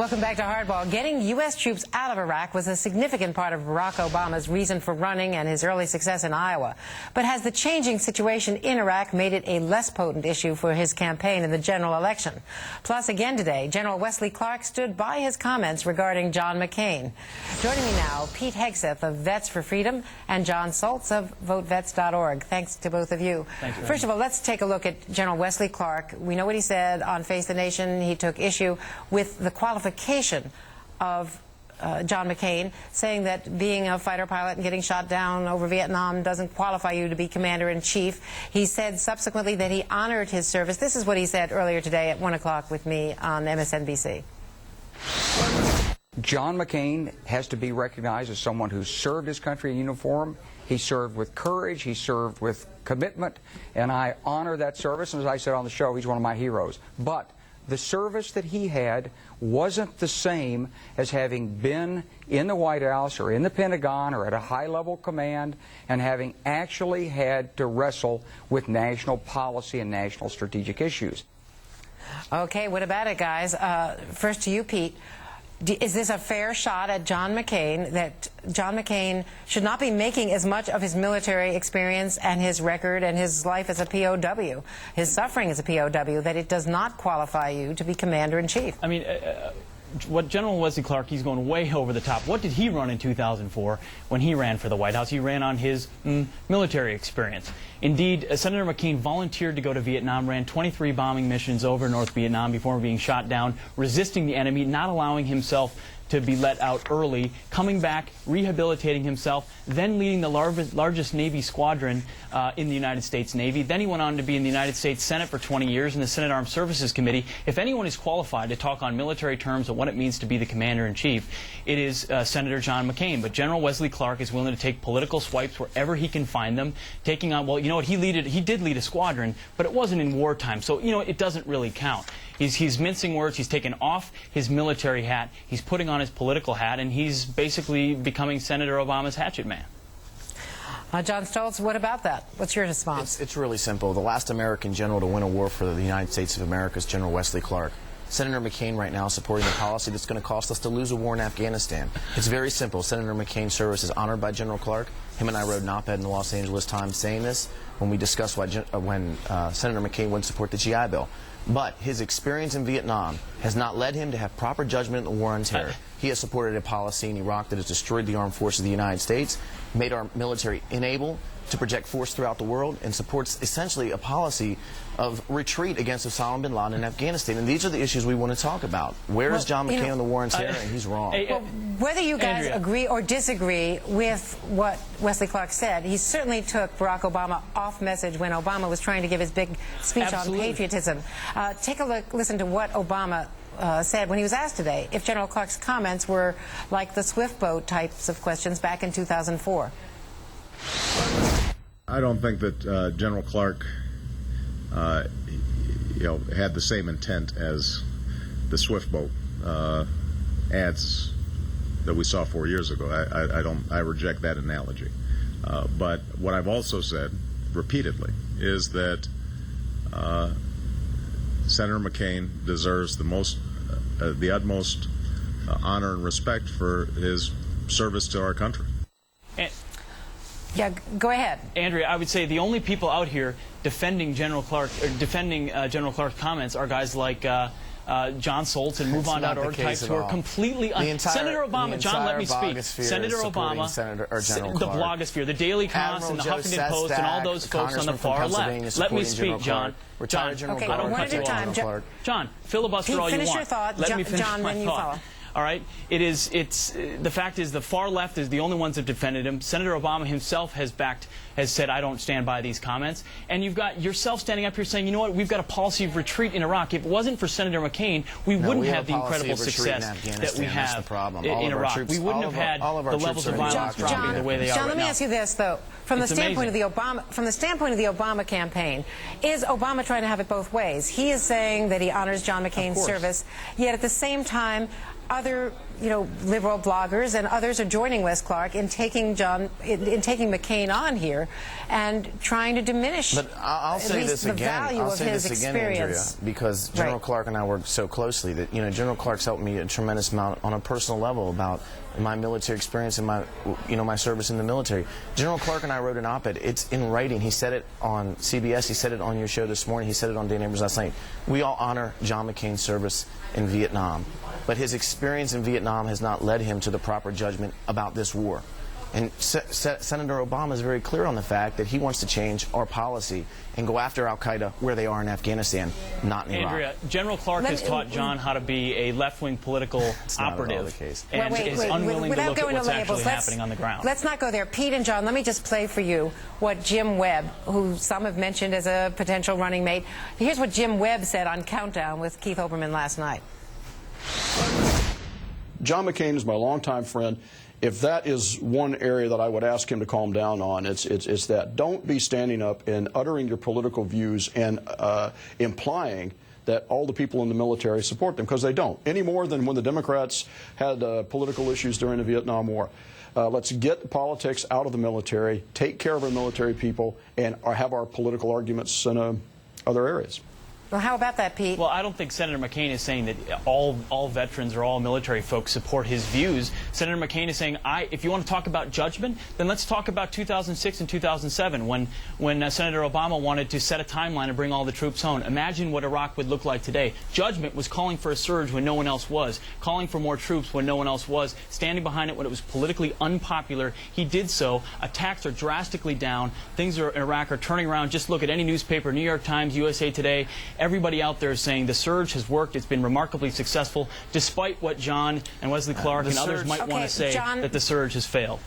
Welcome back to Hardball. Getting U.S. troops out of Iraq was a significant part of Barack Obama's reason for running and his early success in Iowa. But has the changing situation in Iraq made it a less potent issue for his campaign in the general election? Plus, again today, General Wesley Clark stood by his comments regarding John McCain. Joining me now, Pete Hegseth of Vets for Freedom and Jon Soltz of VoteVets.org. Thanks to both of you. Thank you. First of all, let's take a look at General Wesley Clark. We know what he said on Face the Nation. He took issue with the qualification of John McCain, saying that being a fighter pilot and getting shot down over Vietnam doesn't qualify you to be commander-in-chief. He said subsequently that he honored his service. This is what he said earlier today at 1 o'clock with me on MSNBC. John McCain has to be recognized as someone who served his country in uniform. He served with courage, he served with commitment, and I honor that service. And as I said on the show, he's one of my heroes. But the service that he had wasn't the same as having been in the White House or in the Pentagon or at a high-level command and having actually had to wrestle with national policy and national strategic issues. Okay, what about it, guys? First to you, Pete. Is this a fair shot at John McCain, that John McCain should not be making as much of his military experience and his record and his life as a POW, his suffering as a POW, that it does not qualify you to be commander-in-chief? I mean, what General Wesley Clark, he's going way over the top. What did he run in 2004 when he ran for the White House? He ran on his military experience. Indeed, Senator McCain volunteered to go to Vietnam, ran 23 bombing missions over North Vietnam before being shot down, resisting the enemy, not allowing himself to be let out early, coming back, rehabilitating himself, then leading the largest Navy squadron in the United States Navy. Then he went on to be in the United States Senate for 20 years in the Senate Armed Services Committee. If anyone is qualified to talk on military terms of what it means to be the commander-in-chief, it is Senator John McCain. But General Wesley Clark is willing to take political swipes wherever he can find them, taking on, well, you know what, he did lead a squadron, but it wasn't in wartime, so, you know, it doesn't really count. He's mincing words. He's taken off his military hat. He's putting on his political hat, and he's basically becoming Senator Obama's hatchet man. Jon Soltz, what about that? What's your response? It's really simple. The last American general to win a war for the United States of America is General Wesley Clark. Senator McCain right now is supporting a policy that's going to cost us to lose a war in Afghanistan. It's very simple. Senator McCain's service is honored by General Clark. Him and I wrote an op-ed in the Los Angeles Times saying this when we discussed when Senator McCain wouldn't support the GI Bill. But his experience in Vietnam has not led him to have proper judgment in the war on terror. He has supported a policy in Iraq that has destroyed the armed forces of the United States, made our military unable to project force throughout the world, and supports essentially a policy of retreat against Osama bin Laden in Afghanistan. And these are the issues we want to talk about. Where is John McCain on the war on terror? And he's wrong. Well, whether you guys agree or disagree with what Wesley Clark said, he certainly took Barack Obama off message when Obama was trying to give his big speech on patriotism. Take a look, listen to what Obama said when he was asked today if General Clark's comments were like the Swift boat types of questions back in 2004. I don't think that General Clark had the same intent as the Swift boat ads that we saw 4 years ago. I reject that analogy. But what I've also said repeatedly is that Senator McCain deserves the utmost honor and respect for his service to our country. Yeah, go ahead. Andrea, I would say the only people out here defending General Clark, or defending General Clark's comments are guys like Jon Soltz and MoveOn.org types who are completely Senator Obama, John, let me speak. Senator Obama, the blogosphere, the Daily Cross and the Huffington Post and all those folks on the far left. Let me speak, John. John, okay, one at a time. John, filibuster all you want. Finish your thought. Let me finish John, my then you follow. All right, the fact is the far left is the only ones that have defended him. Senator Obama himself has said, I don't stand by these comments. And you've got yourself standing up here saying, you know what, we've got a policy of retreat in Iraq. If it wasn't for Senator McCain, we wouldn't have the incredible success that we have in Iraq. We wouldn't have had the levels of violence dropping the way they are John, let me ask you this, though. From the standpoint of the Obama campaign, is Obama trying to have it both ways? He is saying that he honors John McCain's service, yet at the same time, other liberal bloggers and others are joining Wes Clark in taking McCain on here and trying to diminish but I'll say at least this the again. value I'll of say his this again, experience. Andrea, because General Clark and I work so closely that General Clark's helped me a tremendous amount on a personal level about my military experience and my service in the military. General Clark and I wrote an op-ed. It's in writing. He said it on CBS. He said it on your show this morning. He said it on Dan Abrams last night. We all honor John McCain's service in Vietnam, but his experience in Vietnam has not led him to the proper judgment about this war. And Senator Obama is very clear on the fact that he wants to change our policy and go after al-Qaeda where they are in Afghanistan, not in Iraq. Andrea, General Clark has taught John how to be a left-wing political operative and is unwilling to look at what's actually happening on the ground. Let's not go there. Pete and John, let me just play for you what Jim Webb, who some have mentioned as a potential running mate, here's what Jim Webb said on Countdown with Keith Olbermann last night. John McCain is my longtime friend. If that is one area that I would ask him to calm down on, it's that. Don't be standing up and uttering your political views and implying that all the people in the military support them, because they don't, any more than when the Democrats had political issues during the Vietnam War. Let's get politics out of the military, take care of our military people, and have our political arguments in other areas. Well, how about that, Pete? Well, I don't think Senator McCain is saying that all veterans or all military folks support his views. Senator McCain is saying, if you want to talk about judgment, then let's talk about 2006 and 2007 when Senator Obama wanted to set a timeline and bring all the troops home. Imagine what Iraq would look like today. Judgment was calling for a surge when no one else was, calling for more troops when no one else was, standing behind it when it was politically unpopular. He did so. Attacks are drastically down. Things in Iraq are turning around. Just look at any newspaper, New York Times, USA Today. Everybody out there is saying the surge has worked. It's been remarkably successful, despite what John and Wesley Clark and others might want to say, John, that the surge has failed.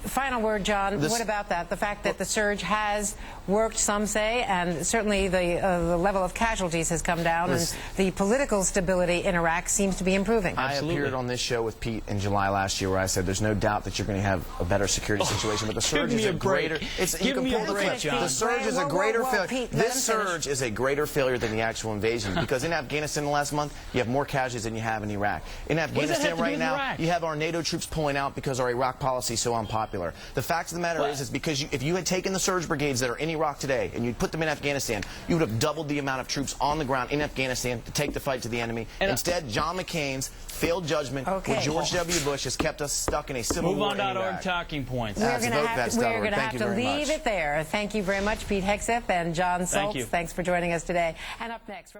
Final word, John. What about that? The fact that the surge has worked, some say, and certainly the level of casualties has come down, and the political stability in Iraq seems to be improving. I appeared on this show with Pete in July last year where I said there's no doubt that you're going to have a better security situation, but the surge is a greater... Give me a break, John. The surge is a greater failure. This surge is a greater failure than the actual invasion, because in Afghanistan the last month, you have more casualties than you have in Iraq. In Afghanistan right now, you have our NATO troops pulling out because our Iraq policy is so unpopular. The fact of the matter is because if you had taken the surge brigades that are in Iraq today and you'd put them in Afghanistan, you would have doubled the amount of troops on the ground in Afghanistan to take the fight to the enemy. Instead, John McCain's failed judgment with George W. Bush has kept us stuck in a civil war in Iraq. MoveOn.org talking points. We're going to have to leave it there. Thank you very much, Pete Hegseth and Jon Soltz. Thank you. Thanks for joining us today. And up next...